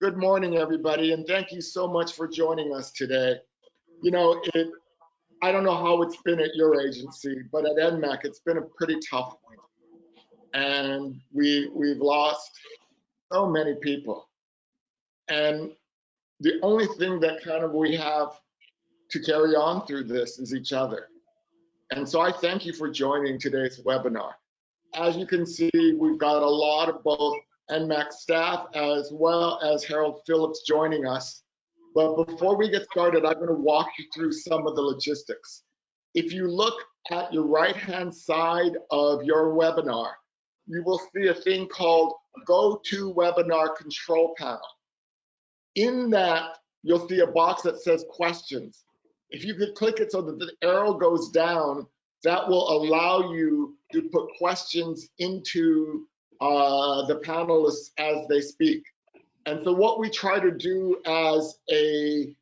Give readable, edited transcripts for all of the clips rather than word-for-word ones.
Good morning, everybody, and thank you so much for joining us today. I don't know how it's been at your agency, but at NMAC, it's been a pretty tough one. And we've lost so many people. And the only thing that kind of we have to carry on through this is each other. And so I thank you for joining today's webinar. As you can see, we've got a lot of both NMAC staff as well as Harold Phillips joining us. But before we get started, I'm going to walk you through some of the logistics. If you look at your right-hand side of your webinar, you will see a thing called Go to Webinar Control Panel. In that, you'll see a box that says questions. If you could click it so that the arrow goes down, that will allow you to put questions into the panelists as they speak. And so what we try to do as a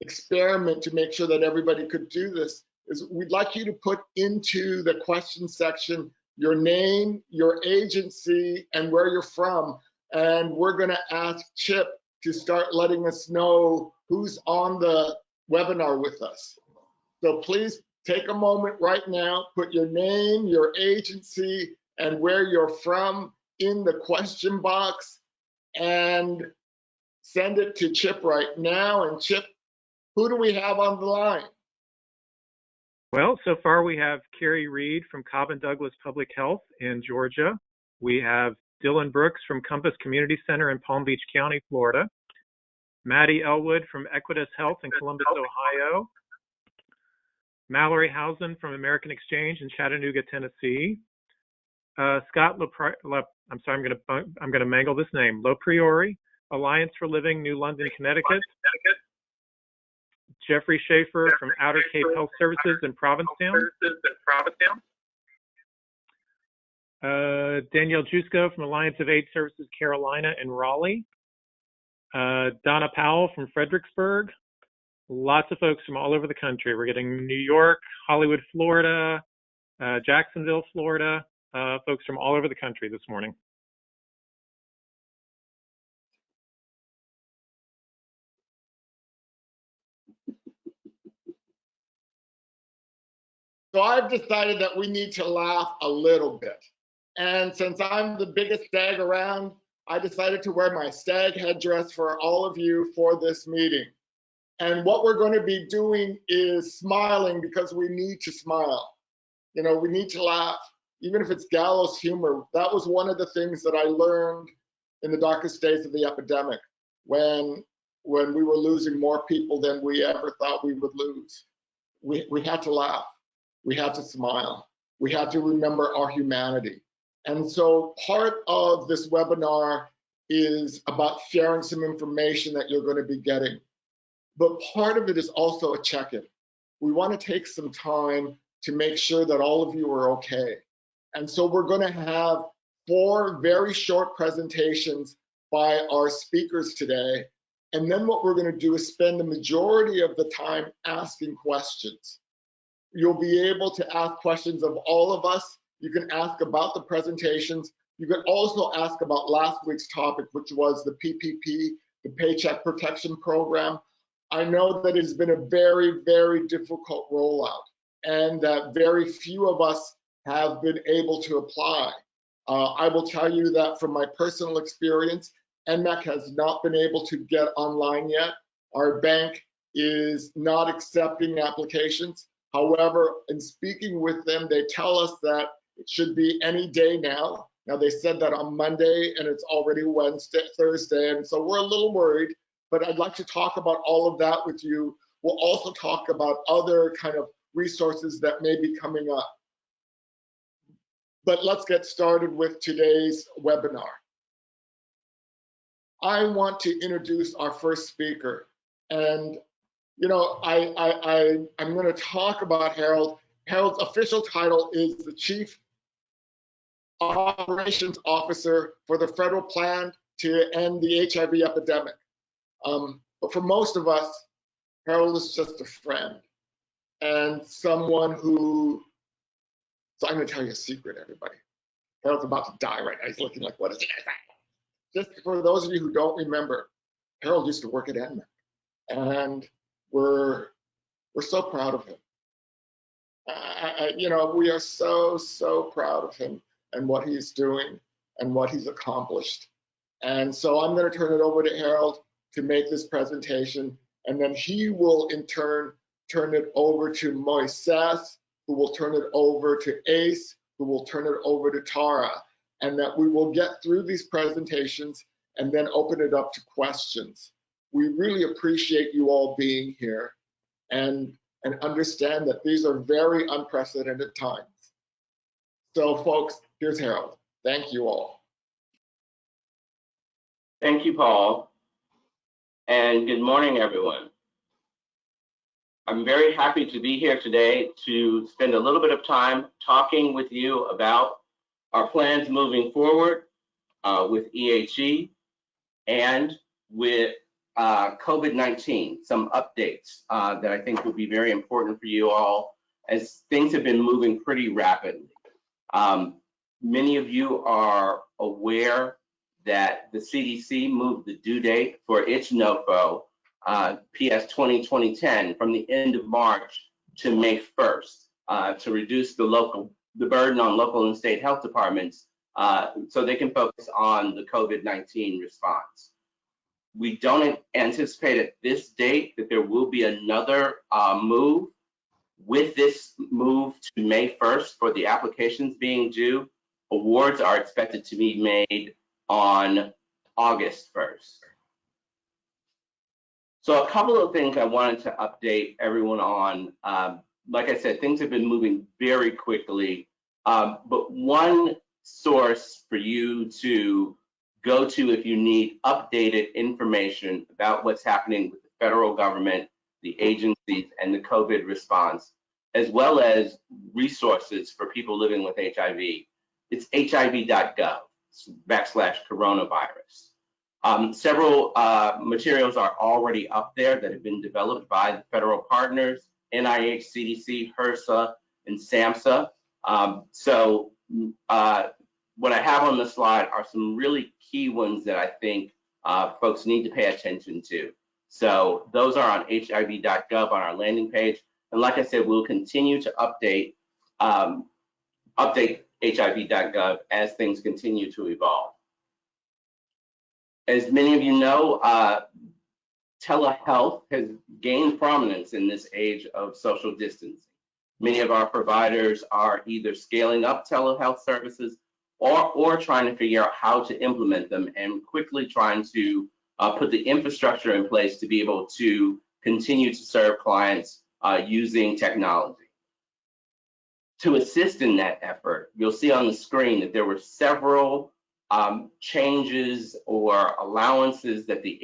experiment to make sure that everybody could do this is we'd like you to put into the question section your name, your agency, and where you're from. And we're going to ask Chip to start letting us know who's on the webinar with us. So please take a moment right now, put your name, your agency, and where you're from in the question box and send it to Chip right now. And Chip, who do we have on the line? Well, so far we have Carrie Reed from Cobb and Douglas Public Health in Georgia. We have Dylan Brooks from Compass Community Center in Palm Beach County, Florida. Maddie Elwood from Equitas Health in Columbus, Ohio. Mallory Housen from American Exchange in Chattanooga, Tennessee. Scott I'm sorry, I'm gonna mangle this name. Lopriori, Alliance for Living, New London, Connecticut. Jeffrey Schaefer from Outer Cape Health Services in Provincetown. Danielle Jusko from Alliance of AIDS Services Carolina in Raleigh. Donna Powell from Fredericksburg. Lots of folks from all over the country. We're getting New York, Hollywood, Florida, Jacksonville, Florida, folks from all over the country this morning. So I've decided that we need to laugh a little bit. And since I'm the biggest stag around, I decided to wear my stag headdress for all of you for this meeting. And what we're going to be doing is smiling because we need to smile. You know, we need to laugh, even if it's gallows humor. That was one of the things that I learned in the darkest days of the epidemic, when we were losing more people than we ever thought we would lose. We had to laugh. We had to smile. We had to remember our humanity. And so part of this webinar is about sharing some information that you're going to be getting. But part of it is also a check-in. We want to take some time to make sure that all of you are okay. And so we're going to have 4 very short presentations by our speakers today. And then what we're going to do is spend the majority of the time asking questions. You'll be able to ask questions of all of us. You can ask about the presentations. You can also ask about last week's topic, which was the PPP, the Paycheck Protection Program. I know that it's been a very, very difficult rollout and that very few of us have been able to apply. I will tell you that from my personal experience, NMAC has not been able to get online yet. Our bank is not accepting applications. However, in speaking with them, they tell us that it should be any day now. Now, they said that on Monday and it's already Thursday, and so we're a little worried. But I'd like to talk about all of that with you. We'll also talk about other kind of resources that may be coming up. But let's get started with today's webinar. I want to introduce our first speaker. And, you know, I'm going to talk about Harold. Harold's official title is the Chief Operations Officer for the Federal Plan to End the HIV Epidemic. But for most of us, Harold is just a friend and someone who, so I'm going to tell you a secret, everybody. Harold's about to die right now. He's looking like, what is it? Just for those of you who don't remember, Harold used to work at NMAC, and we're so proud of him. We are so proud of him and what he's doing and what he's accomplished. And so I'm going to turn it over to Harold to make this presentation, and then he will in turn turn it over to Moises, who will turn it over to Ace, who will turn it over to Tara, and that we will get through these presentations and then open it up to questions. We really appreciate you all being here and understand that these are very unprecedented times. So folks, here's Harold. Thank you all. Thank you, Paul, and good morning, everyone. I'm very happy to be here today to spend a little bit of time talking with you about our plans moving forward with EHE and with COVID-19, some updates that I think will be very important for you all as things have been moving pretty rapidly. Many of you are aware that the CDC moved the due date for its NOFO, PS 2010, from the end of March to May 1st to reduce the burden on local and state health departments so they can focus on the COVID-19 response. We don't anticipate at this date that there will be another move. With this move to May 1st for the applications being due, awards are expected to be made on August 1st. So a couple of things I wanted to update everyone on. Like I said, things have been moving very quickly, but one source for you to go to if you need updated information about what's happening with the federal government, the agencies, and the COVID response, as well as resources for people living with HIV. It's hiv.gov/coronavirus. Several materials are already up there that have been developed by the federal partners, NIH, CDC, HRSA, and SAMHSA. What I have on the slide are some really key ones that I think folks need to pay attention to. So those are on hiv.gov on our landing page. And like I said, we'll continue to update hiv.gov as things continue to evolve. As many of you know, telehealth has gained prominence in this age of social distancing. Many of our providers are either scaling up telehealth services or trying to figure out how to implement them and quickly trying to put the infrastructure in place to be able to continue to serve clients using technology. To assist in that effort, you'll see on the screen that there were several changes or allowances that the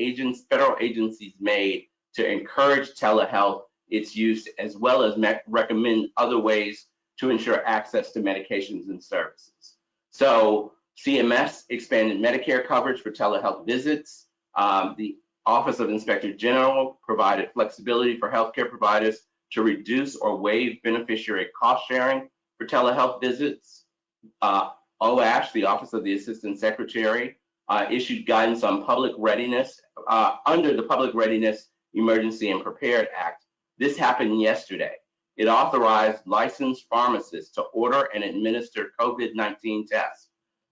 federal agencies made to encourage telehealth, its use, as well as recommend other ways to ensure access to medications and services. So CMS expanded Medicare coverage for telehealth visits. The Office of Inspector General provided flexibility for healthcare providers to reduce or waive beneficiary cost sharing for telehealth visits. OASH, the Office of the Assistant Secretary, issued guidance on public readiness under the Public Readiness Emergency and Prepared Act. This happened yesterday. It authorized licensed pharmacists to order and administer COVID-19 tests.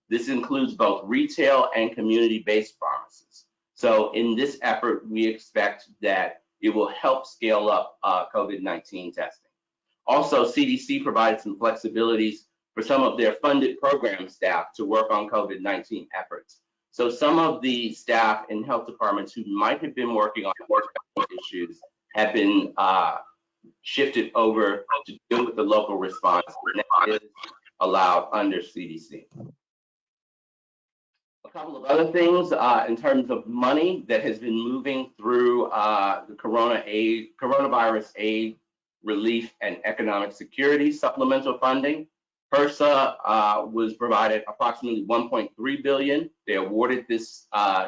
This includes both retail and community-based pharmacies. So in this effort, we expect that it will help scale up COVID-19 testing. Also, CDC provided some flexibilities for some of their funded program staff to work on COVID-19 efforts. So some of the staff in health departments who might have been working on issues have been shifted over to deal with the local response, and that is allowed under CDC. A couple of other things in terms of money that has been moving through the coronavirus aid, relief, and economic security supplemental funding. HRSA was provided approximately $1.3 billion. They awarded this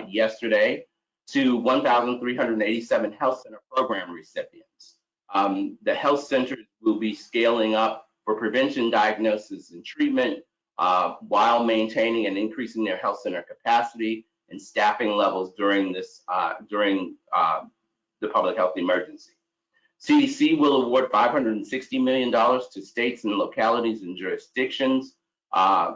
yesterday to 1,387 health center program recipients. The health centers will be scaling up for prevention, diagnosis, and treatment while maintaining and increasing their health center capacity and staffing levels during the public health emergency. CDC will award $560 million to states and localities and jurisdictions.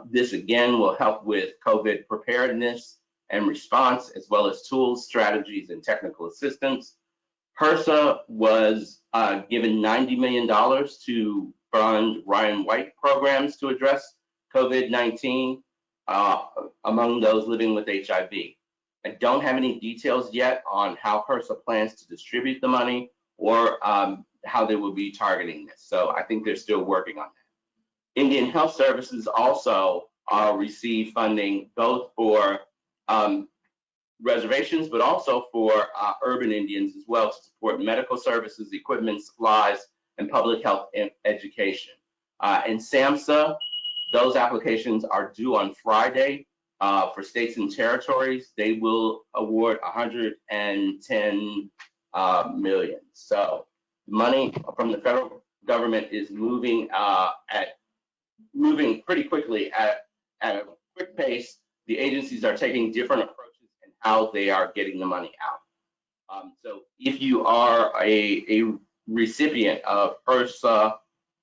This again will help with COVID preparedness and response, as well as tools, strategies, and technical assistance. HRSA was given $90 million to fund Ryan White programs to address COVID-19 among those living with HIV. I don't have any details yet on how HRSA plans to distribute the money or how they will be targeting this. So I think they're still working on that. Indian Health Services also receive funding both for reservations, but also for urban Indians as well, to support medical services, equipment, supplies, and public health education. In SAMHSA, those applications are due on Friday. For states and territories, they will award $110 million. So money from the federal government is moving pretty quickly at a quick pace. The agencies are taking different approaches in how they are getting the money out. So if you are a recipient of HRSA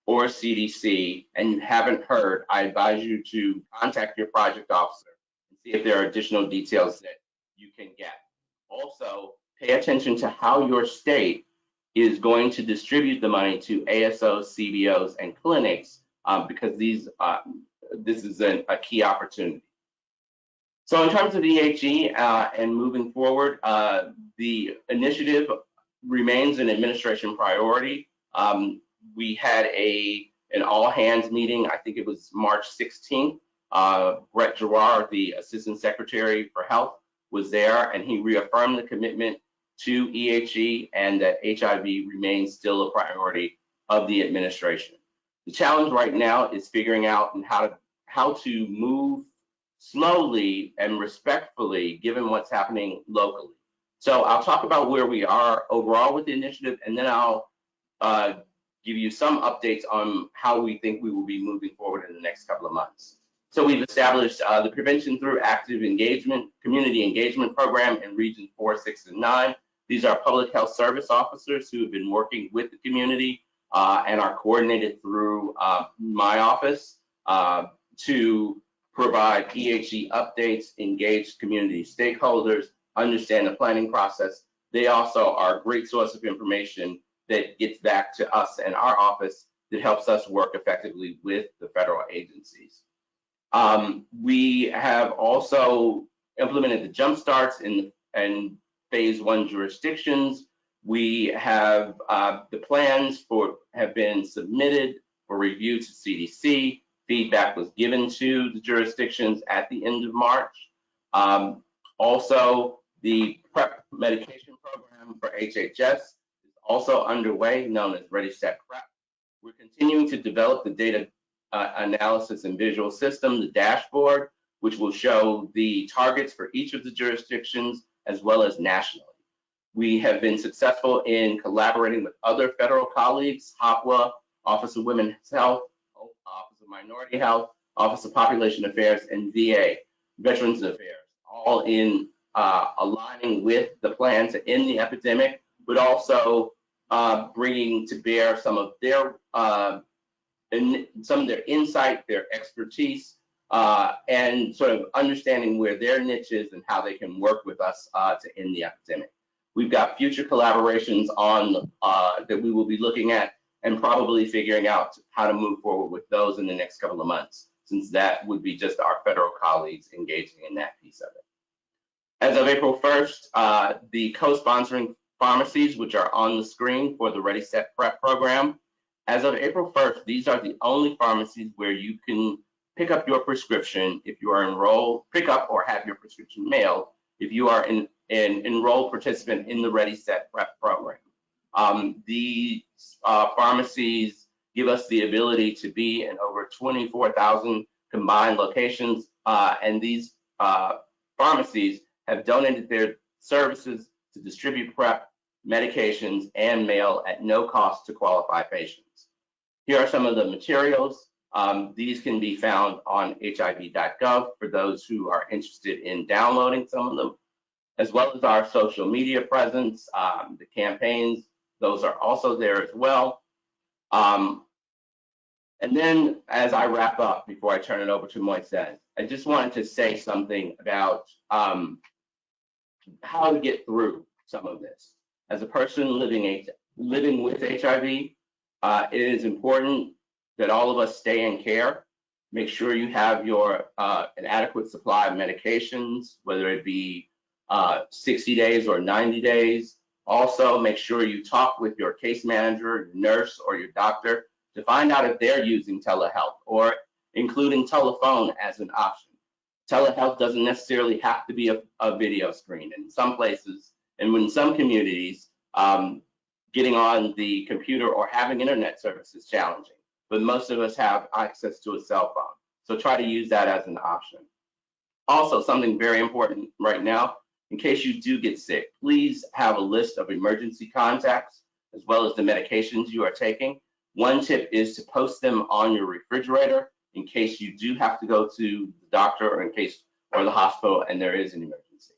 or CDC and you haven't heard, I advise you to contact your project officer and see if there are additional details that you can get. Also, pay attention to how your state is going to distribute the money to ASOs, CBOs, and clinics because this is a key opportunity. So in terms of EHE and moving forward, the initiative remains an administration priority. We had an all-hands meeting, I think it was March 16th. Brett Giroir, the Assistant Secretary for Health, was there, and he reaffirmed the commitment to EHE and that HIV remains still a priority of the administration. The challenge right now is figuring out how to move slowly and respectfully, given what's happening locally. So I'll talk about where we are overall with the initiative, and then I'll give you some updates on how we think we will be moving forward in the next couple of months. So we've established the Prevention Through Active Engagement, Community Engagement Program in Region 4, 6, and 9. These are public health service officers who have been working with the community and are coordinated through my office to provide EHE updates, engage community stakeholders, understand the planning process. They also are a great source of information that gets back to us and our office that helps us work effectively with the federal agencies. We have also implemented the jump starts in phase 1 jurisdictions. We have the plans have been submitted for review to CDC. Feedback was given to the jurisdictions at the end of March. Also, the PrEP medication program for HHS is also underway, known as Ready, Set, PrEP. We're continuing to develop the data analysis and visual system, the dashboard, which will show the targets for each of the jurisdictions as well as nationally. We have been successful in collaborating with other federal colleagues, HOPWA, Office of Women's Health, Office of Minority Health, Office of Population Affairs, and VA, Veterans Affairs, all in aligning with the plan to end the epidemic, but also bringing to bear some of their insight, their expertise, and sort of understanding where their niche is and how they can work with us to end the epidemic. We've got future collaborations on that we will be looking at and probably figuring out how to move forward with those in the next couple of months, since that would be just our federal colleagues engaging in that piece of it. As of April 1st, the co-sponsoring pharmacies, which are on the screen for the Ready, Set, PrEP program, as of April 1st, these are the only pharmacies where you can pick up your prescription if you are enrolled, pick up or have your prescription mailed if you are an enrolled participant in the Ready, Set, PrEP program. These pharmacies give us the ability to be in over 24,000 combined locations, and these pharmacies have donated their services to distribute PrEP medications and mail at no cost to qualified patients. Here are some of the materials These can be found on hiv.gov for those who are interested in downloading some of them, as well as our social media presence, the campaigns, those are also there as well. And then as I wrap up, before I turn it over to Moises, I just wanted to say something about how to get through some of this. As a person living with HIV, it is important that all of us stay in care. Make sure you have an adequate supply of medications, whether it be 60 days or 90 days. Also, make sure you talk with your case manager, nurse, or your doctor to find out if they're using telehealth or including telephone as an option. Telehealth doesn't necessarily have to be a video screen. In some places, and in some communities, getting on the computer or having internet service is challenging, but most of us have access to a cell phone. So try to use that as an option. Also, something very important right now, in case you do get sick, please have a list of emergency contacts as well as the medications you are taking. One tip is to post them on your refrigerator in case you do have to go to the doctor or the hospital and there is an emergency.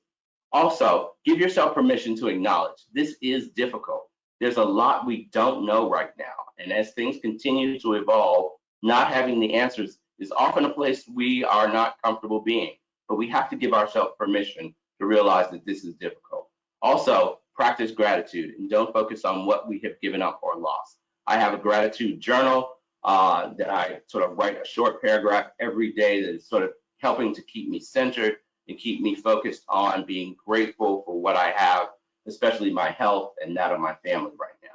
Also, give yourself permission to acknowledge this is difficult. There's a lot we don't know right now. And as things continue to evolve, not having the answers is often a place we are not comfortable being. But we have to give ourselves permission to realize that this is difficult. Also, practice gratitude and don't focus on what we have given up or lost. I have a gratitude journal that I sort of write a short paragraph every day that is sort of helping to keep me centered and keep me focused on being grateful for what I have, especially my health and that of my family right now.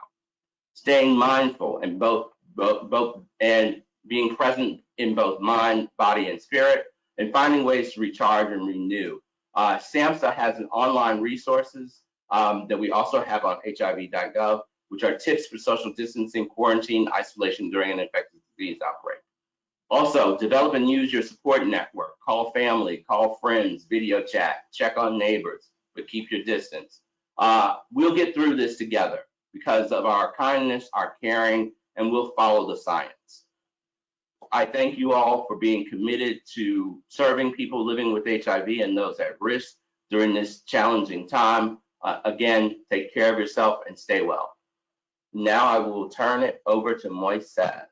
Staying mindful in both and being present in both mind, body, and spirit, and finding ways to recharge and renew. SAMHSA has an online resources that we also have on hiv.gov, which are tips for social distancing, quarantine, isolation during an infectious disease outbreak. Also, develop and use your support network. Call family, call friends, video chat, check on neighbors, but keep your distance. We'll get through this together because of our kindness, our caring, and we'll follow the science. I thank you all for being committed to serving people living with HIV and those at risk during this challenging time. Again, take care of yourself and stay well. Now I will turn it over to Moises.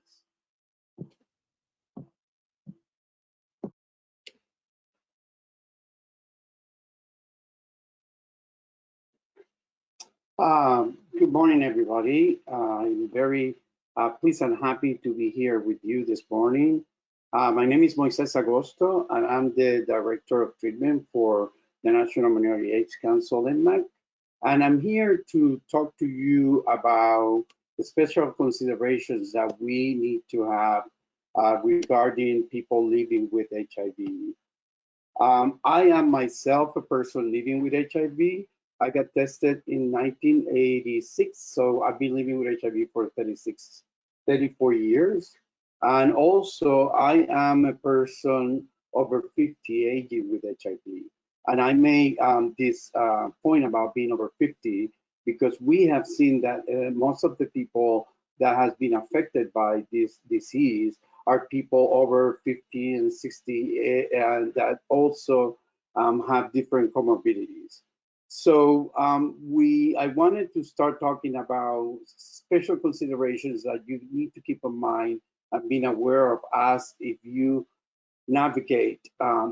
Good morning, everybody. I'm very pleased and happy to be here with you this morning. My name is Moises Agosto, and I'm the Director of Treatment for the National Minority AIDS Council, NMAC. And I'm here to talk to you about the special considerations that we need to have regarding people living with HIV. I am myself a person living with HIV. I got tested in 1986, so I've been living with HIV for 34 years. And also, I am a person over 50 aging with HIV. And I make this point about being over 50 because we have seen that most of the people that has been affected by this disease are people over 50 and 60 and that also have different comorbidities. So I wanted to start talking about special considerations that you need to keep in mind and being aware of as if you navigate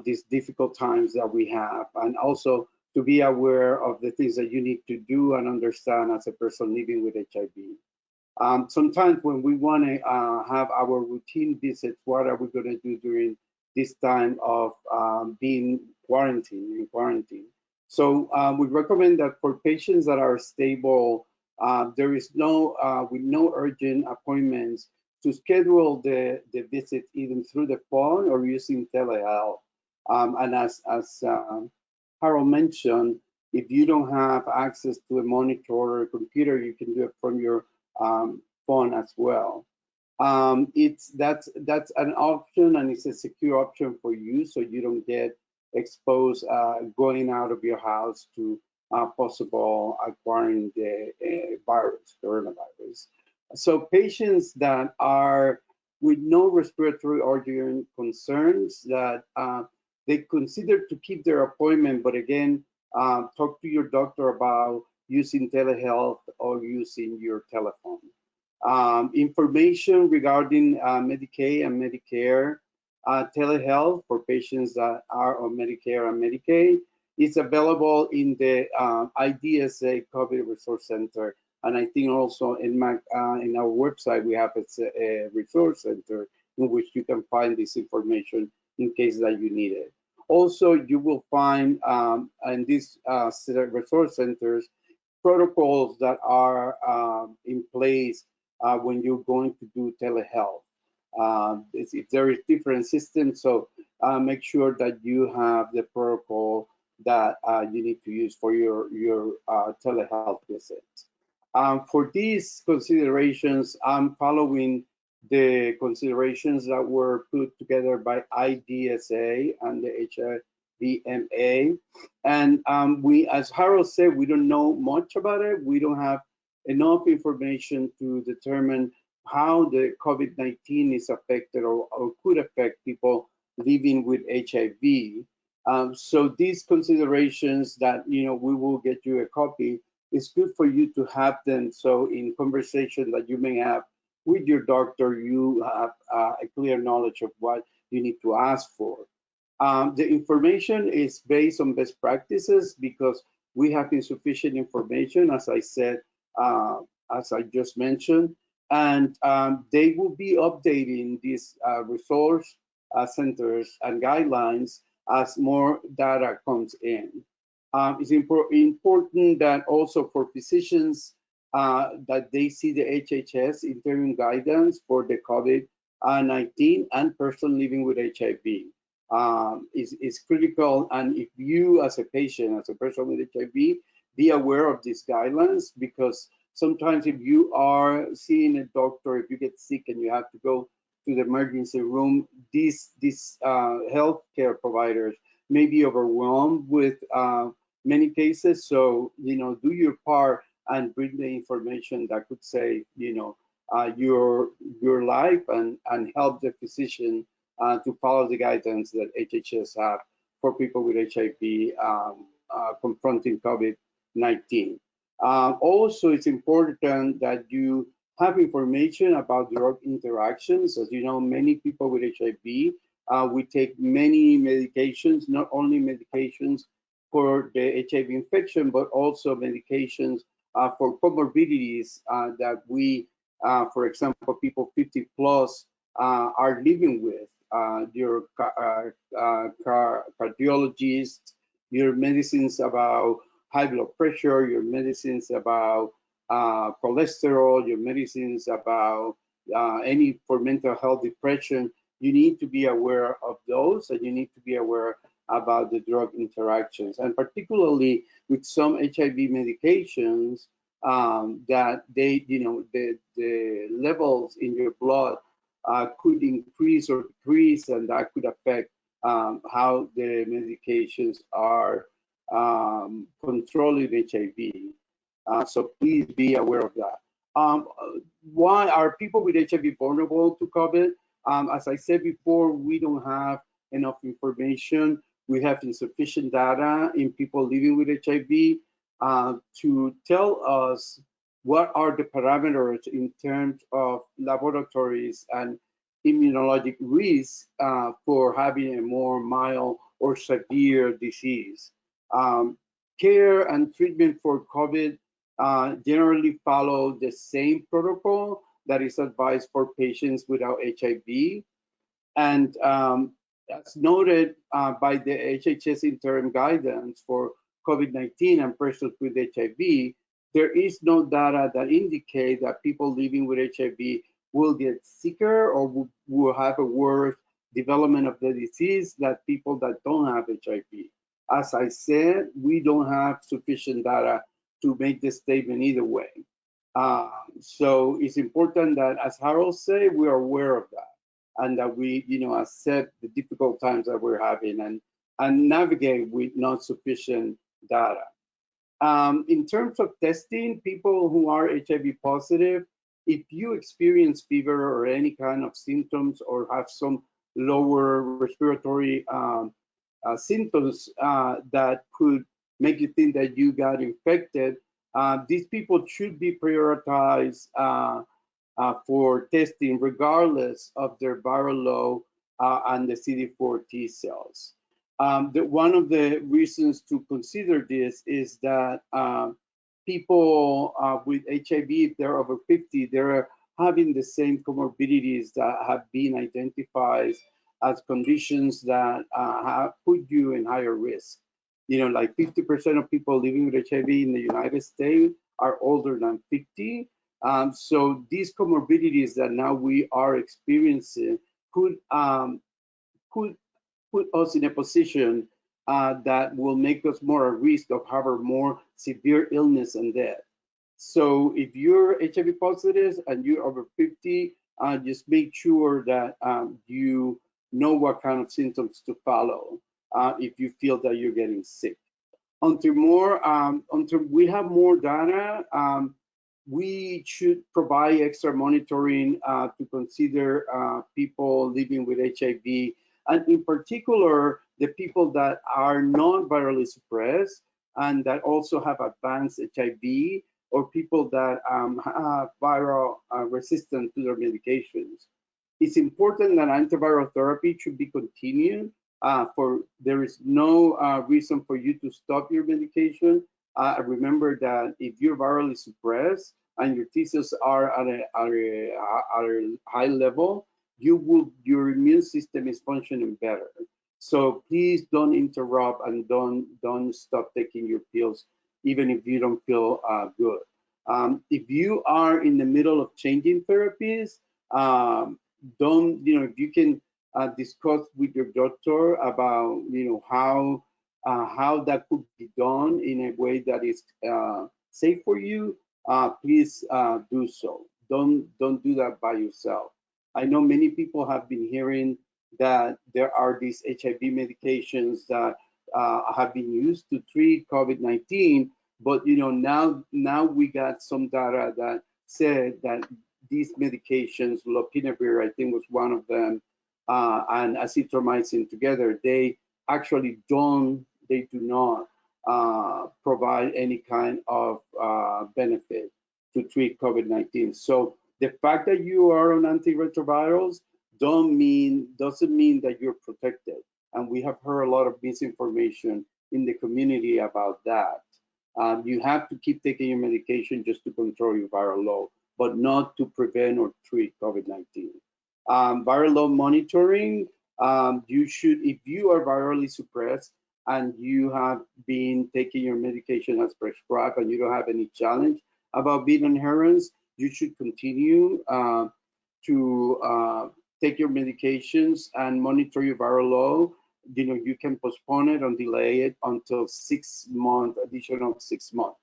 these difficult times that we have, and also to be aware of the things that you need to do and understand as a person living with HIV. Sometimes when we want to have our routine visits, what are we going to do during this time of being in quarantine? So we recommend that for patients that are stable, there is with no urgent appointments, to schedule the visit even through the phone or using telehealth. And as Harold mentioned, if you don't have access to a monitor or a computer, you can do it from your phone as well. That's an option, and it's a secure option for you, so you don't get exposed going out of your house to possible acquiring the coronavirus. So patients that are with no respiratory or urine concerns, that they consider to keep their appointment, but again, talk to your doctor about using telehealth or using your telephone. Information regarding Medicaid and Medicare telehealth for patients that are on Medicare and Medicaid is available in the IDSA COVID Resource Center. And I think also in our website, we have a resource center in which you can find this information in case that you need it. Also, you will find in these resource centers protocols that are in place when you're going to do telehealth. If there is different systems, so make sure that you have the protocol that you need to use for your telehealth visit. For these considerations, I'm following the considerations that were put together by IDSA and the HIVMA. And we, as Harold said, we don't know much about it. We don't have enough information to determine how the COVID-19 is affected or could affect people living with HIV. So these considerations that, we will get you a copy, it's good for you to have them. So in conversation that you may have with your doctor, you have a clear knowledge of what you need to ask for. The information is based on best practices because we have insufficient information, as I said, as I just mentioned, and they will be updating these resource centers and guidelines as more data comes in. It's important that also for physicians that they see the HHS interim guidance for the COVID-19 and person living with HIV. Is critical, and if you as a patient, as a person with HIV, be aware of these guidelines, because sometimes if you are seeing a doctor, if you get sick and you have to go to the emergency room, these healthcare providers may be overwhelmed with many cases. So, do your part and bring the information that could save, your life and help the physician to follow the guidance that HHS have for people with HIV confronting COVID-19. Also, it's important that you have information about drug interactions. As you know, many people with HIV, we take many medications, not only medications for the HIV infection, but also medications for comorbidities that we, for example, people 50 plus are living with. Your cardiologist, your medicines about high blood pressure, your medicines about cholesterol, your medicines about any for mental health, depression. You need to be aware of those, and you need to be aware about the drug interactions, and particularly with some HIV medications that they, the levels in your blood could increase or decrease, and that could affect how the medications are controlling HIV. So please be aware of that. Why are people with HIV vulnerable to COVID? As I said before, we don't have enough information. We have insufficient data in people living with HIV to tell us what are the parameters in terms of laboratories and immunologic risk for having a more mild or severe disease. Care and treatment for COVID generally follow the same protocol that is advised for patients without HIV. And as noted by the HHS interim guidance for COVID-19 and persons with HIV, there is no data that indicate that people living with HIV will get sicker or will have a worse development of the disease than people that don't have HIV. As I said, we don't have sufficient data to make this statement either way. So it's important that, as Harold said, we are aware of that, and that we, accept the difficult times that we're having and navigate with not sufficient data. In terms of testing, people who are HIV positive, if you experience fever or any kind of symptoms or have some lower respiratory symptoms that could make you think that you got infected, these people should be prioritized for testing regardless of their viral load and the CD4 T cells. One of the reasons to consider this is that people with HIV, if they're over 50, they're having the same comorbidities that have been identified as conditions that have put you in higher risk. You know, like 50% of people living with HIV in the United States are older than 50. So these comorbidities that now we are experiencing could put us in a position that will make us more at risk of having more severe illness and death. So if you're HIV positive and you're over 50, just make sure that you know what kind of symptoms to follow if you feel that you're getting sick. Until we have more data, we should provide extra monitoring to consider people living with HIV, and in particular, the people that are not virally suppressed and that also have advanced HIV, or people that have viral resistance to their medications. It's important that antiviral therapy should be continued. There is no reason for you to stop your medication. Remember that if you're virally suppressed and your T cells are at a high level, your immune system is functioning better. So please don't interrupt and don't stop taking your pills, even if you don't feel good. If you are in the middle of changing therapies, if you can discuss with your doctor about, how that could be done in a way that is safe for you, please do so. Don't do that by yourself. I know many people have been hearing that there are these HIV medications that have been used to treat COVID-19, but now we got some data that said that these medications, lopinavir, I think was one of them, and azithromycin together, they do not provide any kind of benefit to treat COVID-19. So the fact that you are on antiretrovirals doesn't mean that you're protected. And we have heard a lot of misinformation in the community about that. You have to keep taking your medication just to control your viral load, but not to prevent or treat COVID-19. Viral load monitoring, you should, if you are virally suppressed and you have been taking your medication as prescribed and you don't have any challenge about being adherence, you should continue to take your medications and monitor your viral load. You can postpone it and delay it until 6 months, additional 6 months.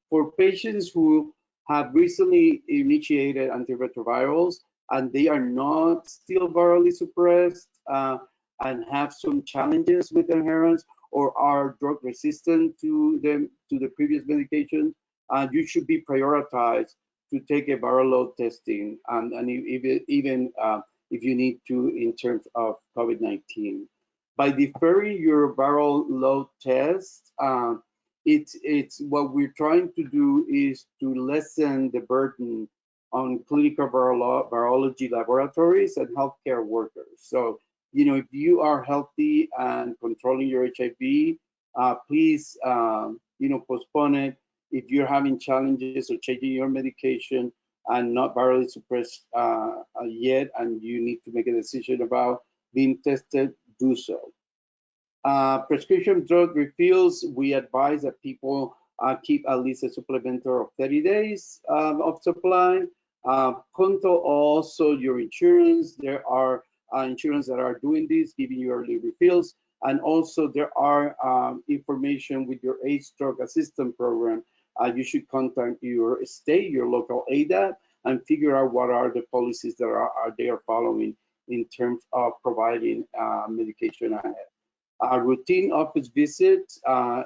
For patients who have recently initiated antiretrovirals and they are not still virally suppressed and have some challenges with adherence or are drug resistant to the previous medication, you should be prioritized to take a viral load testing, and even if you need to in terms of COVID-19. By deferring your viral load test, it's what we're trying to do is to lessen the burden on clinical virology laboratories and healthcare workers. So, if you are healthy and controlling your HIV, please, postpone it. If you're having challenges or changing your medication and not virally suppressed yet, and you need to make a decision about being tested, do so. Prescription drug refills, we advise that people keep at least a supplemental of 30 days of supply. Consult also your insurance. There are insurance that are doing this, giving you early refills. And also there are information with your AIDS drug assistance program. You should contact your state, your local ADAP, and figure out what are the policies that they are following in terms of providing medication ahead. Routine office visits,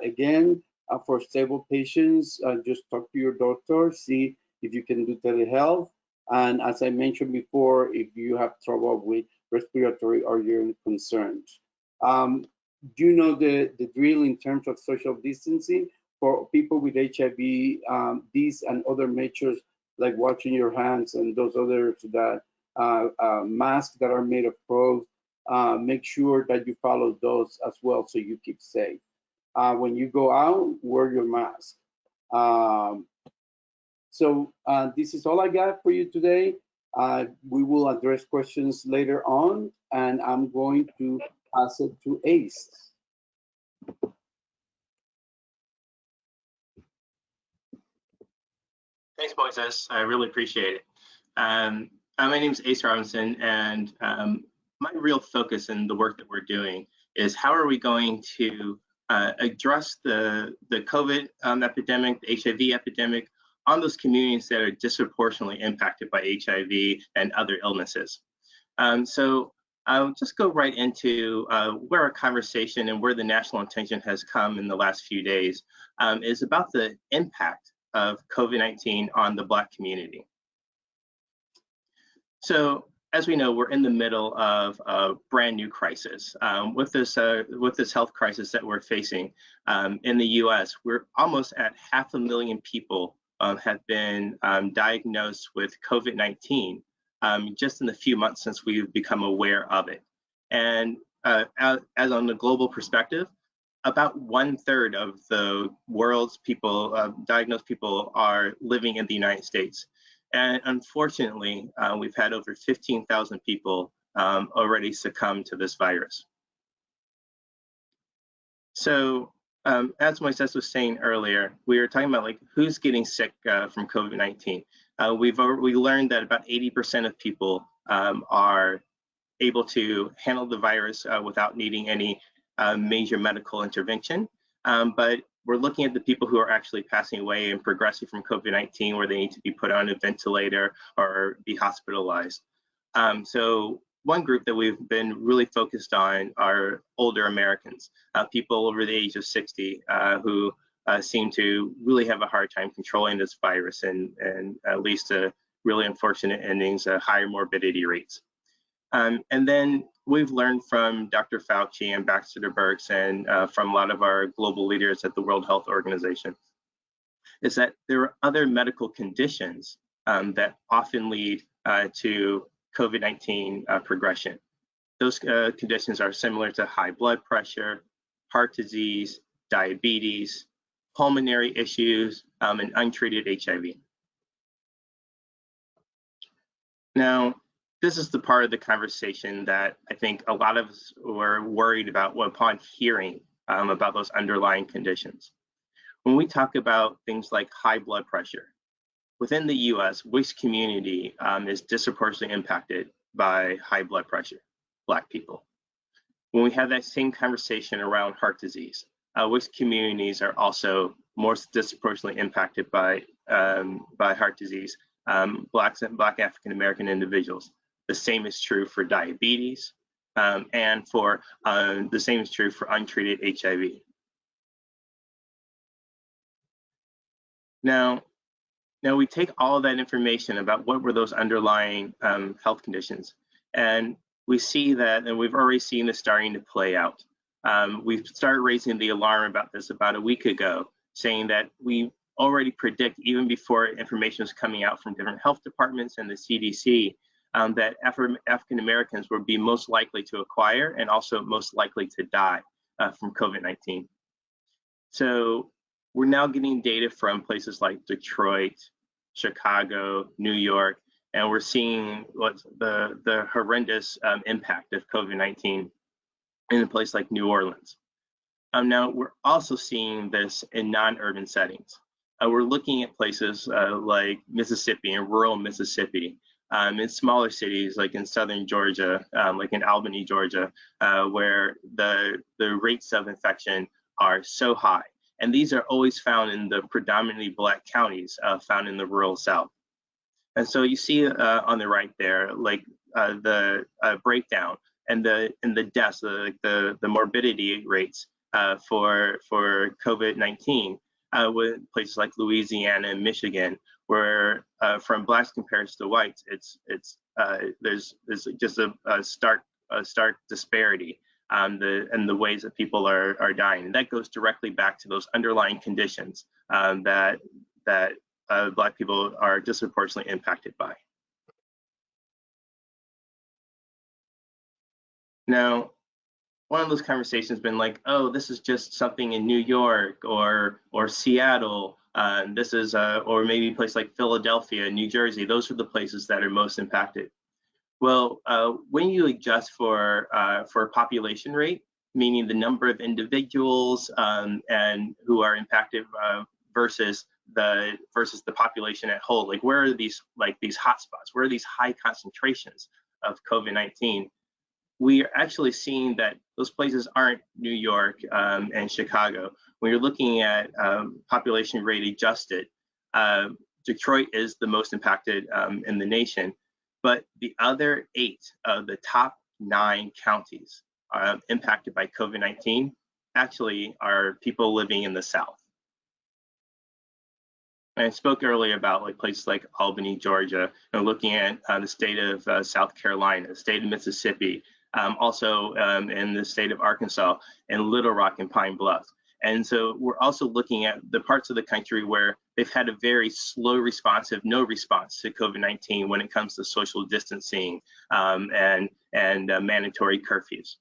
again, for stable patients, just talk to your doctor, see if you can do telehealth. And as I mentioned before, if you have trouble with respiratory or urine concerns. You know the drill in terms of social distancing for people with HIV. These and other measures like washing your hands and those others that masks that are made of cloth, make sure that you follow those as well so you keep safe. When you go out, wear your mask. So this is all I got for you today. We will address questions later on, and I'm going to pass it to Ace. Thanks, Moises. I really appreciate it. My name is Ace Robinson, and my real focus in the work that we're doing is how are we going to address the COVID epidemic, the HIV epidemic, on those communities that are disproportionately impacted by HIV and other illnesses. So I'll just go right into where our conversation and where the national attention has come in the last few days is about the impact of COVID-19 on the Black community. So as we know, we're in the middle of a brand new crisis. With this health crisis that we're facing in the US, we're almost at 500,000 people have been diagnosed with COVID-19 just in the few months since we've become aware of it. And as on the global perspective, about 1/3 of the world's people, diagnosed people, are living in the United States. And unfortunately, we've had over 15,000 people already succumb to this virus. So as Moises was saying earlier, we were talking about like who's getting sick from COVID-19. We learned that about 80% of people are able to handle the virus without needing any major medical intervention. But we're looking at the people who are actually passing away and progressing from COVID-19, where they need to be put on a ventilator or be hospitalized. So one group that we've been really focused on are older Americans, people over the age of 60 who seem to really have a hard time controlling this virus and leads to really unfortunate endings, higher morbidity rates. And then we've learned from Dr. Fauci, Ambassador Birx, and from a lot of our global leaders at the World Health Organization, is that there are other medical conditions that often lead to COVID-19 progression. Those conditions are similar to high blood pressure, heart disease, diabetes, pulmonary issues, and untreated HIV. Now, this is the part of the conversation that I think a lot of us were worried about upon hearing about those underlying conditions. When we talk about things like high blood pressure, within the US, which community is disproportionately impacted by high blood pressure? Black people. When we have that same conversation around heart disease, which communities are also more disproportionately impacted by heart disease? Black African American individuals. The same is true for diabetes, and for the same is true for untreated HIV. Now we take all of that information about what were those underlying health conditions, and we see that, and we've already seen this starting to play out. We've started raising the alarm about this about a week ago, saying that we already predict, even before information was coming out from different health departments and the CDC, that African Americans would be most likely to acquire and also most likely to die from COVID-19. So we're now getting data from places like Detroit, Chicago, New York, and we're seeing what's the horrendous impact of COVID-19 in a place like New Orleans. Now we're also seeing this in non-urban settings. We're looking at places like Mississippi and rural Mississippi, in smaller cities like in southern Georgia, like in Albany, Georgia, where the rates of infection are so high. And these are always found in the predominantly Black counties found in the rural South. And so you see on the right there, like the breakdown and the deaths, the morbidity rates for COVID-19 with places like Louisiana and Michigan, where from blacks compared to whites, there's just a stark disparity and the ways that people are dying, and that goes directly back to those underlying conditions that Black people are disproportionately impacted by. Now, one of those conversations has been like, oh, this is just something in New York or Seattle. This is or maybe a place like Philadelphia, New Jersey. Those are the places that are most impacted. Well, when you adjust for population rate, meaning the number of individuals and who are impacted versus the population at whole, like where are these hotspots? Where are these high concentrations of COVID-19? We are actually seeing that those places aren't New York and Chicago. When you're looking at population rate adjusted, Detroit is the most impacted in the nation, but the other 8 of the top 9 counties impacted by COVID-19 actually are people living in the South. And I spoke earlier about places like Albany, Georgia, and looking at the state of South Carolina, the state of Mississippi, also in the state of Arkansas, and Little Rock and Pine Bluff. And so we're also looking at the parts of the country where they've had a very slow responsive, no response to COVID-19 when it comes to social distancing and mandatory curfews.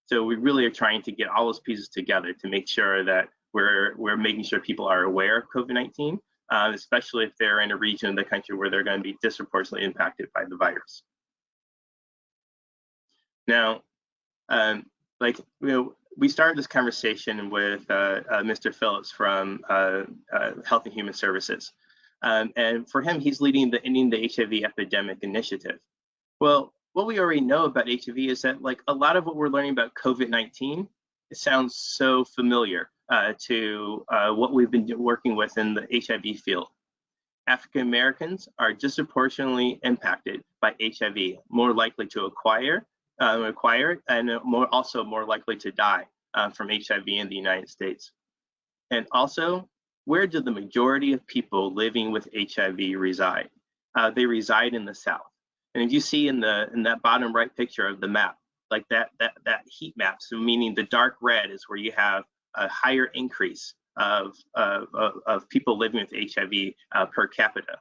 So we really are trying to get all those pieces together to make sure that we're making sure people are aware of COVID-19, especially if they're in a region of the country where they're going to be disproportionately impacted by the virus. Now, we started this conversation with Mr. Phillips from Health and Human Services. And for him, he's leading the Ending the HIV Epidemic initiative. Well, what we already know about HIV is that a lot of what we're learning about COVID-19, it sounds so familiar to what we've been working with in the HIV field. African Americans are disproportionately impacted by HIV, more likely to acquire it, and also more likely to die from HIV in the United States. And also, where do the majority of people living with HIV reside? They reside in the South. And if you see in that bottom right picture of the map, like that heat map, so meaning the dark red is where you have a higher increase of people living with HIV per capita.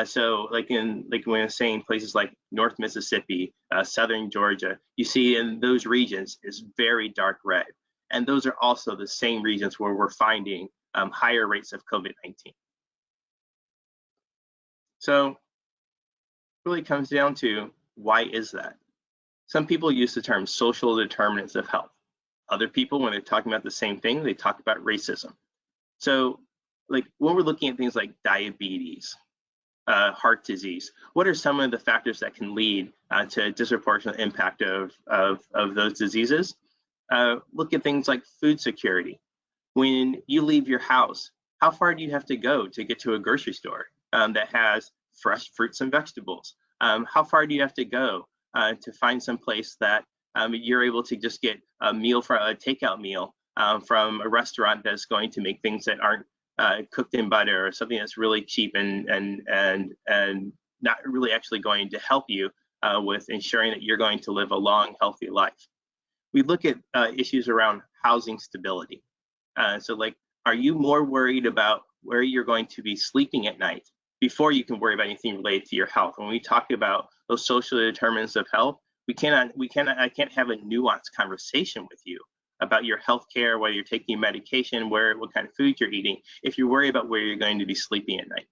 So when I'm saying places like North Mississippi, Southern Georgia, you see in those regions is very dark red. And those are also the same regions where we're finding higher rates of COVID-19. So it really comes down to, why is that? Some people use the term social determinants of health. Other people, when they're talking about the same thing, they talk about racism. So when we're looking at things like diabetes, heart disease, what are some of the factors that can lead to a disproportionate impact of those diseases? Look at things like food security. When you leave your house, how far do you have to go to get to a grocery store that has fresh fruits and vegetables? How far do you have to go to find some place that you're able to just get a meal, for a takeout meal from a restaurant that's going to make things that aren't cooked in butter, or something that's really cheap and not really actually going to help you with ensuring that you're going to live a long, healthy life. We look at issues around housing stability. So are you more worried about where you're going to be sleeping at night before you can worry about anything related to your health? When we talk about those social determinants of health, I can't have a nuanced conversation with you about your health care, whether you're taking medication, what kind of food you're eating, if you worry about where you're going to be sleeping at night.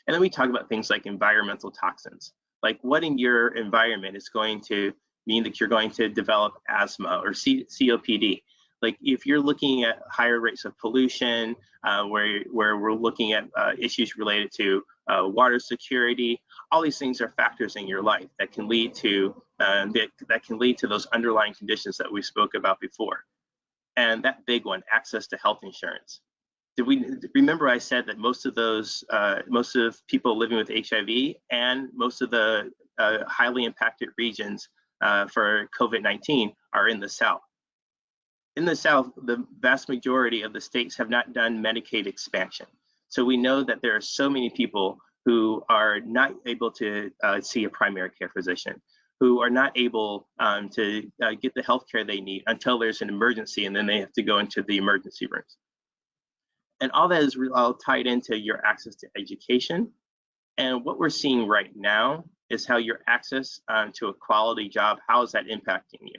And then we talk about things like environmental toxins, like what in your environment is going to mean that you're going to develop asthma or COPD. Like if you're looking at higher rates of pollution, where we're looking at issues related to water security, all these things are factors in your life that can lead to those underlying conditions that we spoke about before. And that big one, access to health insurance. Did we remember I said that most of people living with HIV and most of the highly impacted regions for COVID-19 are in the South. In the South, the vast majority of the states have not done Medicaid expansion. So we know that there are so many people who are not able to see a primary care physician, who are not able to get the health care they need until there's an emergency, and then they have to go into the emergency rooms. And all that is all tied into your access to education. And what we're seeing right now is how your access to a quality job, how is that impacting you?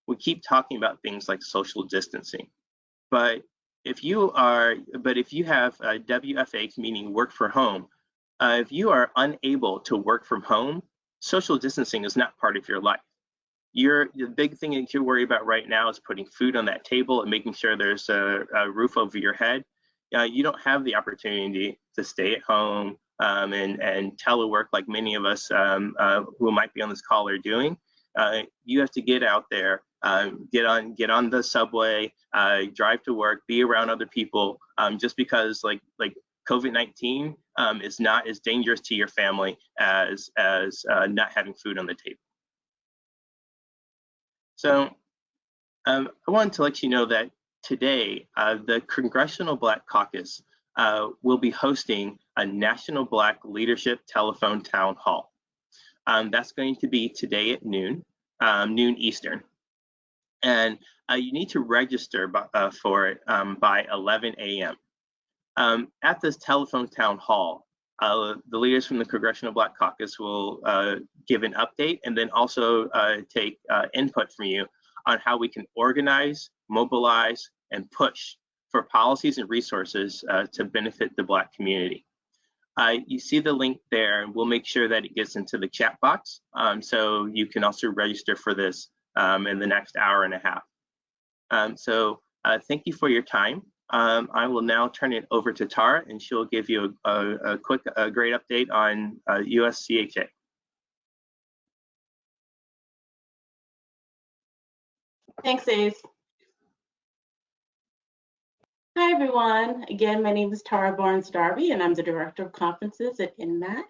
We keep talking about things like social distancing, but if you have a WFH, meaning work from home, if you are unable to work from home, social distancing is not part of your life. The big thing that you worry about right now is putting food on that table and making sure there's a roof over your head. You don't have the opportunity to stay at home and telework like many of us who might be on this call are doing. You have to get out there, get on the subway, drive to work, be around other people. Just because like COVID-19 is not as dangerous to your family as not having food on the table. So I wanted to let you know that today, the Congressional Black Caucus will be hosting a National Black Leadership Telephone Town Hall. That's going to be today at noon Eastern. And you need to register for it by 11 a.m. At this telephone town hall, the leaders from the Congressional Black Caucus will give an update and then also take input from you on how we can organize, mobilize, and push for policies and resources to benefit the Black community. You see the link there, and we'll make sure that it gets into the chat box, so you can also register for this in the next hour and a half. So thank you for your time. I will now turn it over to Tara, and she'll give you a great update on USCHA. Thanks, Ace. Hi, everyone. Again, my name is Tara Barnes-Darby, and I'm the Director of Conferences at INMAC.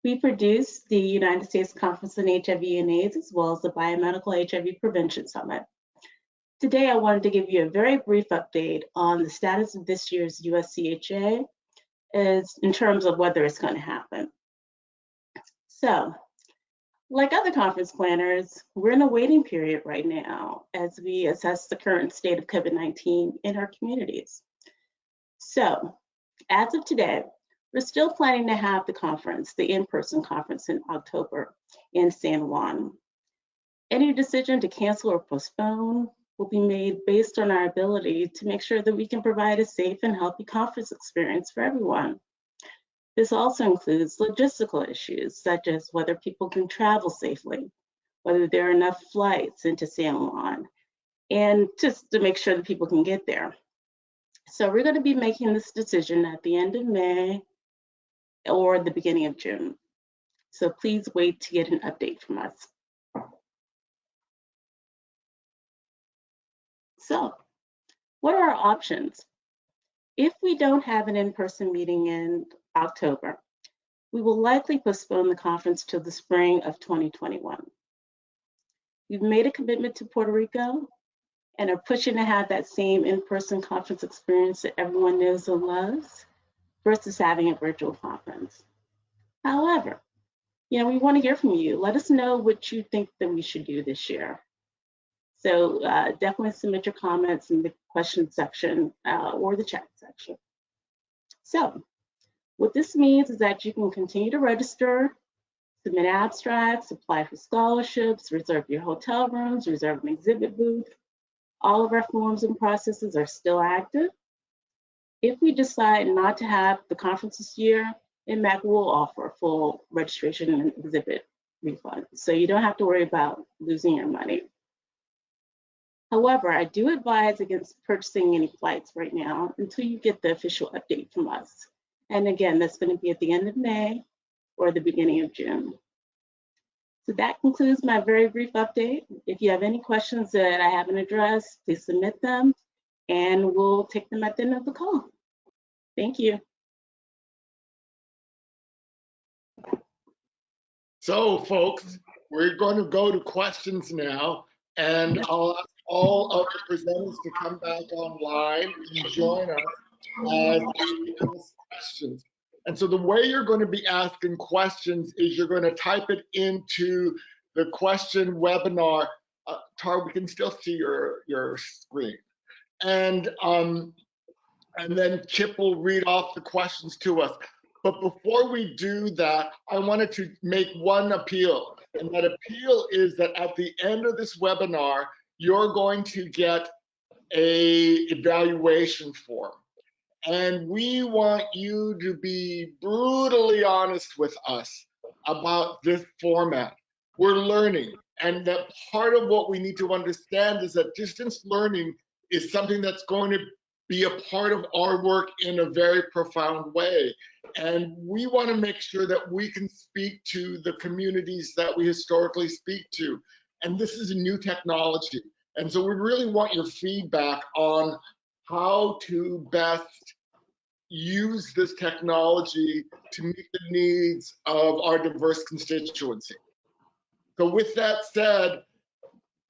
We produce the United States Conference on HIV and AIDS, as well as the Biomedical HIV Prevention Summit. Today, I wanted to give you a very brief update on the status of this year's USCHA in terms of whether it's going to happen. So, like other conference planners, we're in a waiting period right now as we assess the current state of COVID-19 in our communities. So, as of today, we're still planning to have the conference, the in-person conference in October in San Juan. Any decision to cancel or postpone will be made based on our ability to make sure that we can provide a safe and healthy conference experience for everyone. This also includes logistical issues, such as whether people can travel safely, whether there are enough flights into San Juan, and just to make sure that people can get there. So we're going to be making this decision at the end of May or the beginning of June. So please wait to get an update from us. So, what are our options? If we don't have an in-person meeting in October, we will likely postpone the conference to the spring of 2021. We've made a commitment to Puerto Rico and are pushing to have that same in-person conference experience that everyone knows and loves versus having a virtual conference. However, we want to hear from you. Let us know what you think that we should do this year. So definitely submit your comments in the question section or the chat section. So what this means is that you can continue to register, submit abstracts, apply for scholarships, reserve your hotel rooms, reserve an exhibit booth. All of our forms and processes are still active. If we decide not to have the conference this year, INMAC will offer a full registration and exhibit refund. So you don't have to worry about losing your money. However, I do advise against purchasing any flights right now until you get the official update from us. And again, that's going to be at the end of May or the beginning of June. So that concludes my very brief update. If you have any questions that I haven't addressed, please submit them and we'll take them at the end of the call. Thank you. So folks, we're going to go to questions now, and I'll ask all of the presenters to come back online and join us as you ask questions. And so the way you're going to be asking questions is you're going to type it into the question webinar. Tar, we can still see your screen. And then Chip will read off the questions to us. But before we do that, I wanted to make one appeal. And that appeal is that at the end of this webinar, you're going to get a evaluation form. And we want you to be brutally honest with us about this format. We're learning. And that part of what we need to understand is that distance learning is something that's going to be a part of our work in a very profound way. And we want to make sure that we can speak to the communities that we historically speak to. And this is a new technology. And so we really want your feedback on how to best use this technology to meet the needs of our diverse constituency. So with that said,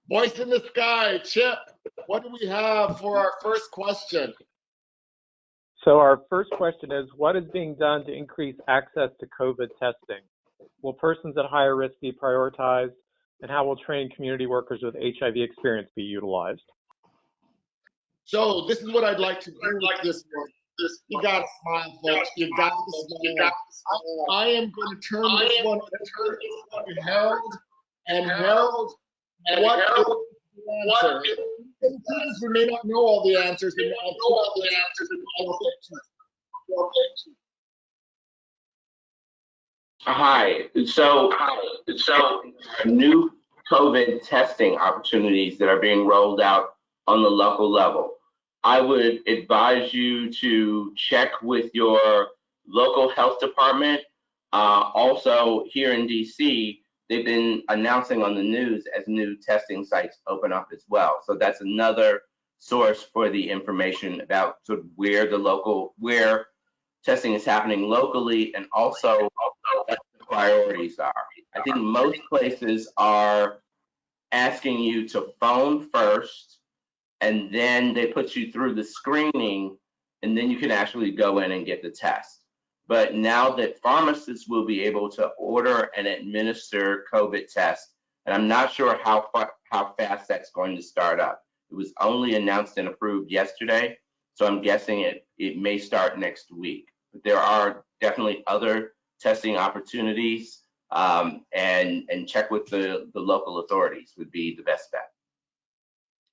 voice in the sky, Chip, what do we have for our first question? So our first question is, what is being done to increase access to COVID testing? Will persons at higher risk be prioritized? And how will trained community workers with HIV experience be utilized? So this is what I'd like to do with this one. You got to smile, folks. You got to smile. I am going to turn this one over to Harold. And Harold, what is the answer? We may not know all the answers. Hi. So new COVID testing opportunities that are being rolled out on the local level. I would advise you to check with your local health department. Also, here in DC, they've been announcing on the news as new testing sites open up as well. So that's another source for the information about sort of where testing is happening locally, and also what the priorities are. I think most places are asking you to phone first, and then they put you through the screening, and then you can actually go in and get the test. But now that pharmacists will be able to order and administer COVID tests, and I'm not sure how fast that's going to start up. It was only announced and approved yesterday, so I'm guessing it may start next week. But there are definitely other testing opportunities, and check with the local authorities would be the best bet.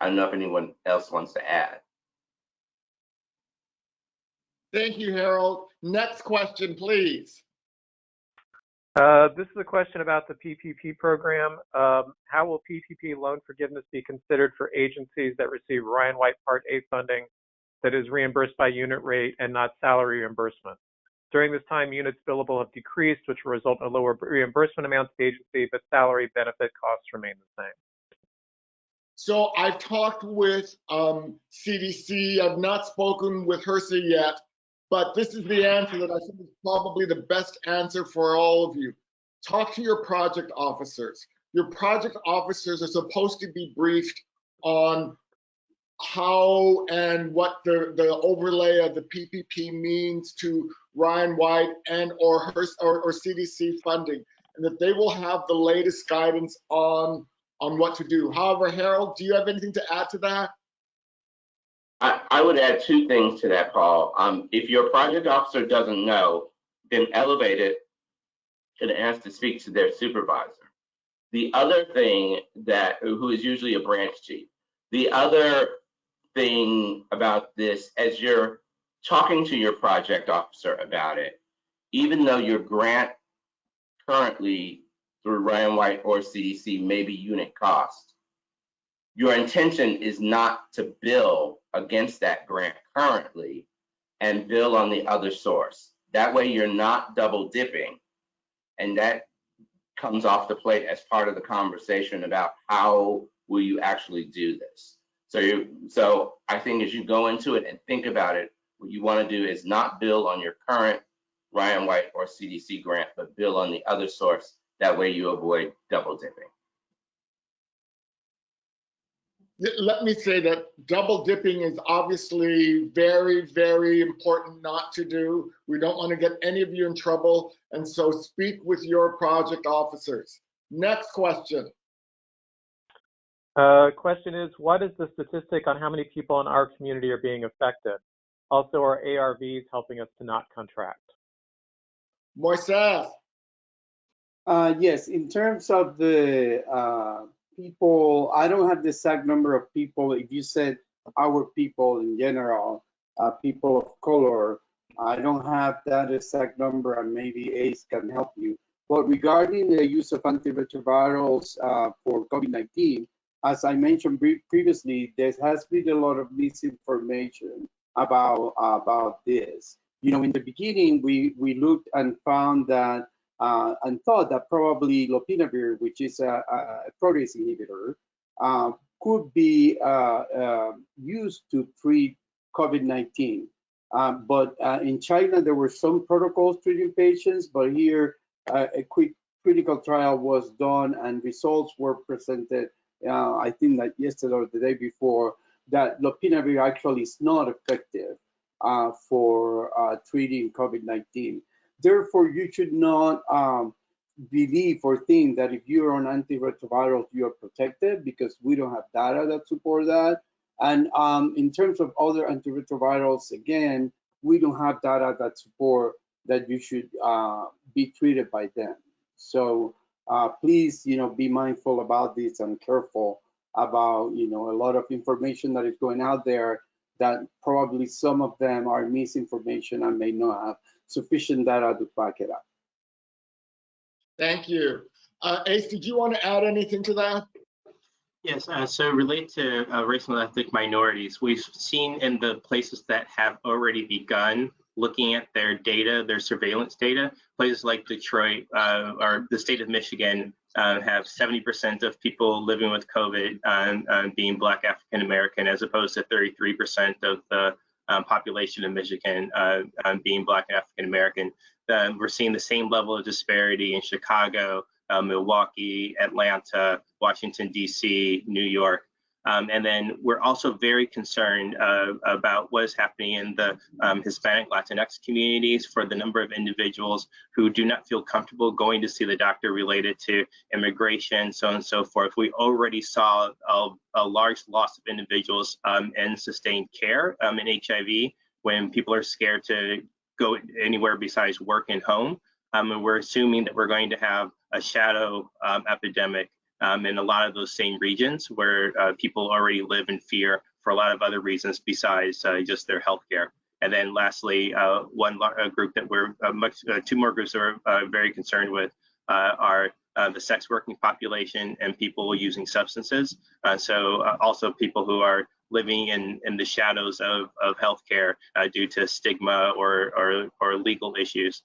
I don't know if anyone else wants to add. Thank you, Harold. Next question, please. This is a question about the PPP program. How will PPP loan forgiveness be considered for agencies that receive Ryan White Part A funding that is reimbursed by unit rate and not salary reimbursement? During this time, units billable have decreased, which will result in lower reimbursement amounts to the agency, but salary benefit costs remain the same. So I've talked with CDC. I've not spoken with HRSA yet, but this is the answer that I think is probably the best answer for all of you. Talk to your project officers. Your project officers are supposed to be briefed on how and what the overlay of the PPP means to Ryan White and or CDC funding, and that they will have the latest guidance on what to do. However, Harold, do you have anything to add to that? I would add two things to that, Paul. If your project officer doesn't know, then elevate it and ask to speak to their supervisor. The other thing who is usually a branch chief, the other thing about this, as you're talking to your project officer about it, even though your grant currently through Ryan White or CDC may be unit cost, your intention is not to bill against that grant currently and bill on the other source. That way you're not double dipping, and that comes off the plate as part of the conversation about how will you actually do this. So I think as you go into it and think about it, what you want to do is not bill on your current Ryan White or CDC grant, but bill on the other source. That way you avoid double dipping. let me say that double dipping is obviously very, very important not to do. We don't want to get any of you in trouble, and so speak with your project officers. Next question. Question is, what is the statistic on how many people in our community are being affected? Also, are ARVs helping us to not contract? Moises. Yes, in terms of the people, I don't have the exact number of people. If you said our people in general, people of color, I don't have that exact number, and maybe ACE can help you. But regarding the use of antiretrovirals for COVID-19, as I mentioned previously, there has been a lot of misinformation about this. You know, in the beginning, we looked and found that and thought that probably lopinavir, which is a protease inhibitor, could be used to treat COVID-19. But in China, there were some protocols treating patients, but here a quick clinical trial was done and results were presented, I think that yesterday or the day before, that lopinavir actually is not effective for treating COVID-19. Therefore, you should not believe or think that if you're on antiretrovirals, you're protected, because we don't have data that support that. And in terms of other antiretrovirals, again, we don't have data that support that you should be treated by them. So please, be mindful about this and careful about, a lot of information that is going out there that probably some of them are misinformation and may not have sufficient data to back it up. Thank you. Ace, did you want to add anything to that? Yes, so related to racial and ethnic minorities, we've seen in the places that have already begun looking at their data, their surveillance data, places like Detroit or the state of Michigan have 70% of people living with COVID being Black African American, as opposed to 33% of the population of Michigan being Black African American. We're seeing the same level of disparity in Chicago, Milwaukee, Atlanta, Washington, D.C., New York. And then we're also very concerned about what is happening in the Hispanic Latinx communities for the number of individuals who do not feel comfortable going to see the doctor related to immigration, so on and so forth. We already saw a large loss of individuals in sustained care in HIV when people are scared to go anywhere besides work and home. And we're assuming that we're going to have a shadow epidemic in a lot of those same regions where people already live in fear for a lot of other reasons besides just their healthcare. And then lastly, one group that we're two more groups that we're very concerned with are the sex working population and people using substances. So also people who are living in the shadows of healthcare due to stigma or legal issues.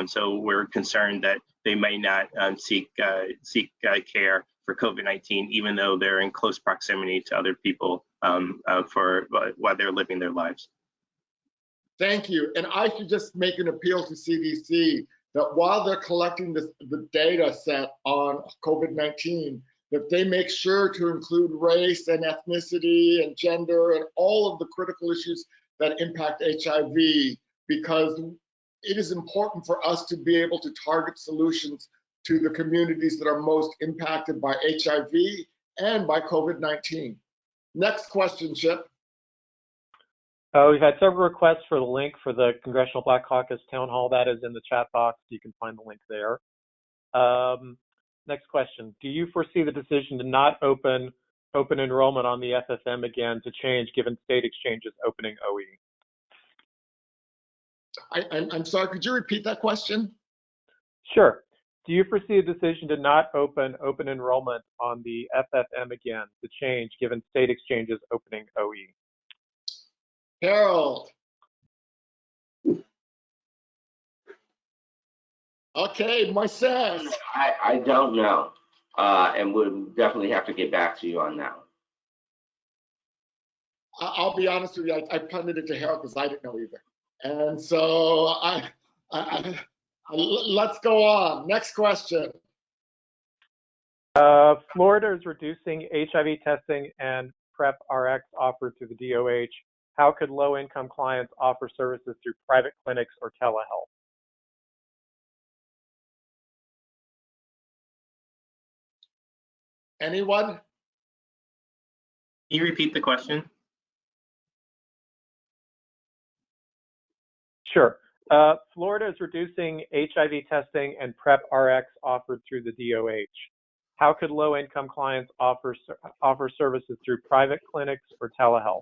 So we're concerned that they may not seek care for COVID-19, even though they're in close proximity to other people while they're living their lives. Thank you. And I should just make an appeal to CDC that while they're collecting the data set on COVID-19, that they make sure to include race and ethnicity and gender and all of the critical issues that impact HIV, because it is important for us to be able to target solutions to the communities that are most impacted by HIV and by COVID-19. Next question, Chip. We've had several requests for the link for the Congressional Black Caucus Town Hall. That is in the chat box. You can find the link there. Next question. Do you foresee the decision to not open enrollment on the FFM again to change given state exchanges opening OE? I'm sorry, could you repeat that question? Sure. Do you foresee a decision to not open enrollment on the FFM again to change given state exchanges opening OE? Harold. Okay, Moises. I don't know, and we'll definitely have to get back to you on that one. I'll be honest with you, I punted it to Harold because I didn't know either. And so let's go on. Next question. Florida is reducing HIV testing and PrEP RX offered through the DOH, how could low-income clients offer services through private clinics or telehealth? Anyone? Can you repeat the question? Sure. Florida is reducing HIV testing and PrEP RX offered through the DOH. How could low-income clients offer services through private clinics or telehealth?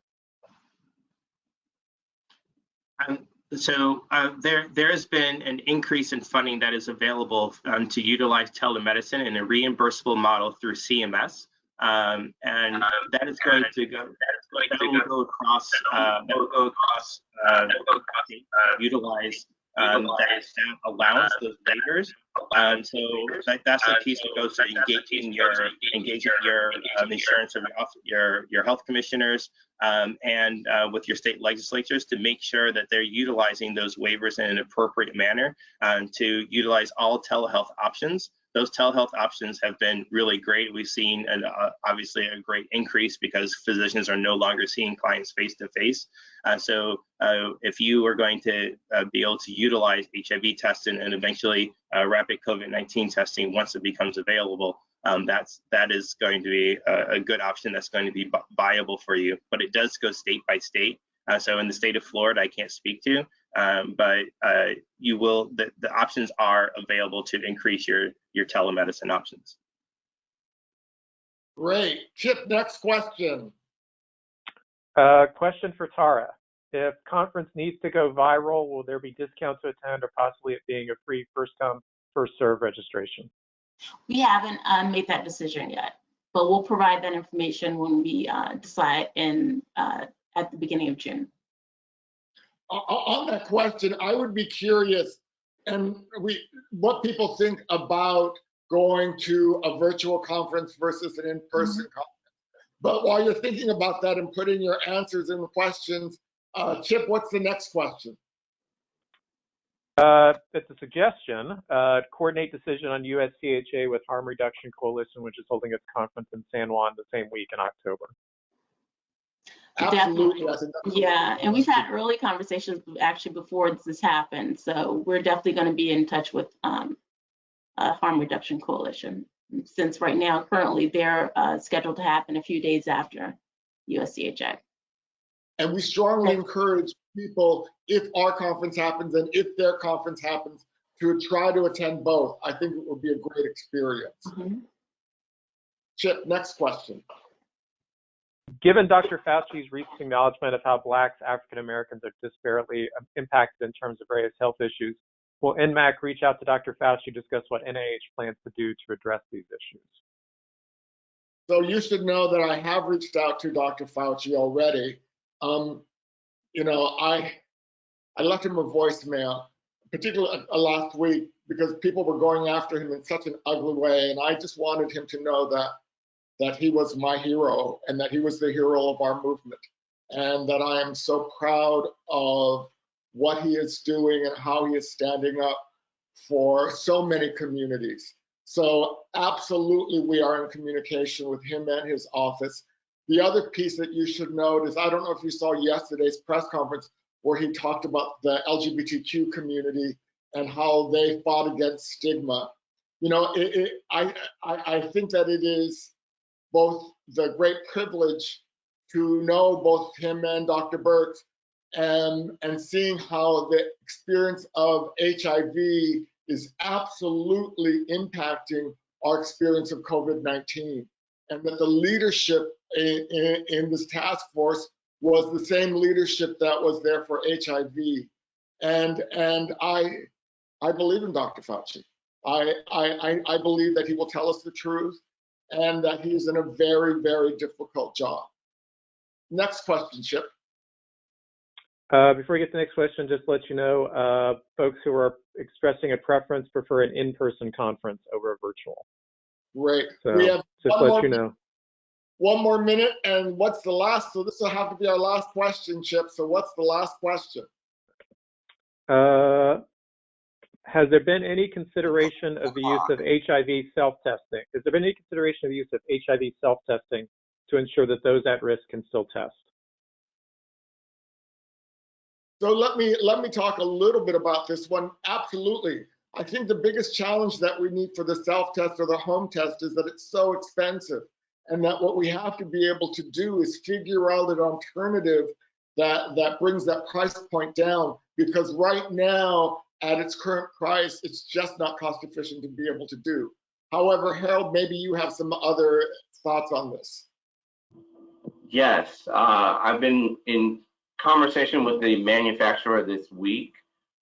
There has been an increase in funding that is available to utilize telemedicine in a reimbursable model through CMS, and that is going to go. That will go across. Utilize that allowance, those waivers. So that's the piece that goes to engaging your insurance or your health commissioners and with your state legislatures to make sure that they're utilizing those waivers in an appropriate manner to utilize all telehealth options. Those telehealth options have been really great. We've seen obviously a great increase because physicians are no longer seeing clients face to face. So if you are going to be able to utilize HIV testing and eventually rapid COVID-19 testing once it becomes available, that is going to be a good option that's going to be viable for you. But it does go state by state. So in the state of Florida, I can't speak to, but you will. The options are available to increase your telemedicine options. Great. Chip, next question. Question for Tara. If conference needs to go viral, will there be discounts to attend or possibly it being a free first come, first serve registration? We haven't made that decision yet, but we'll provide that information when we decide at the beginning of June. On that question, I would be curious and what people think about going to a virtual conference versus an in-person conference. But while you're thinking about that and putting your answers in the questions, Chip, what's the next question? It's a suggestion. Coordinate decision on USCHA with Harm Reduction Coalition, which is holding its conference in San Juan the same week in October. Absolutely. Yeah, and we've had early conversations actually before this happened. So we're definitely going to be in touch with Harm Reduction Coalition, since right now, currently, they're scheduled to happen a few days after USCHA. And we strongly encourage people, if our conference happens and if their conference happens, to try to attend both. I think it would be a great experience. Chip, next question. Given Dr. Fauci's recent acknowledgement of how Blacks, African Americans are disparately impacted in terms of various health issues, will NMAC reach out to Dr. Fauci to discuss what NIH plans to do to address these issues? So you should know that I have reached out to Dr. Fauci already. You know, I left him a voicemail, particularly last week, because people were going after him in such an ugly way, and I just wanted him to know that he was my hero and that he was the hero of our movement, and that I am so proud of what he is doing and how he is standing up for so many communities. So absolutely, we are in communication with him and his office. The other piece that you should note is, I don't know if you saw yesterday's press conference where he talked about the LGBTQ community and how they fought against stigma. You know, I think that it is both the great privilege to know both him and Dr. Birx, and seeing how the experience of HIV is absolutely impacting our experience of COVID-19, and that the leadership in this task force was the same leadership that was there for HIV. And I believe in Dr. Fauci. I believe that he will tell us the truth and that he's in a very, very difficult job. Next question, Chip. Before we get to the next question, just to let you know, folks who are expressing a preference prefer an in-person conference over a virtual. Great. So we have just let you know. One more minute, and what's the last? So this will have to be our last question, Chip. So what's the last question? Has there been any consideration of the use of HIV self-testing? Has there been any consideration of the use of HIV self-testing to ensure that those at risk can still test. So let me talk a little bit about this one. Absolutely. I think the biggest challenge that we need for the self-test or the home test is that it's so expensive, and that what we have to be able to do is figure out an alternative that brings that price point down, because right now at its current price, it's just not cost efficient to be able to do. However, Harold, maybe you have some other thoughts on this. Yes, I've been in conversation with the manufacturer this week,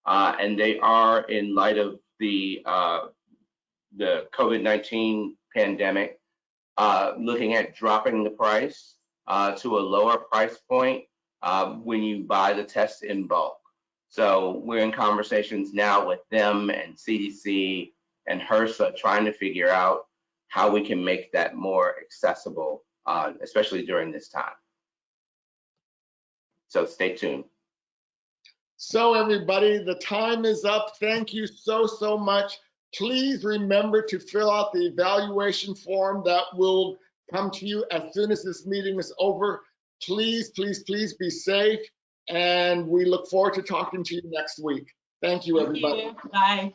and they are, in light of the COVID-19 pandemic, looking at dropping the price to a lower price point when you buy the test in bulk. So we're in conversations now with them and CDC and HRSA, trying to figure out how we can make that more accessible, especially during this time. So stay tuned. So everybody, the time is up. Thank you so much. Please remember to fill out the evaluation form that will come to you as soon as this meeting is over. Please be safe, and we look forward to talking to you next week. Thank you, everybody. Thank you. Bye.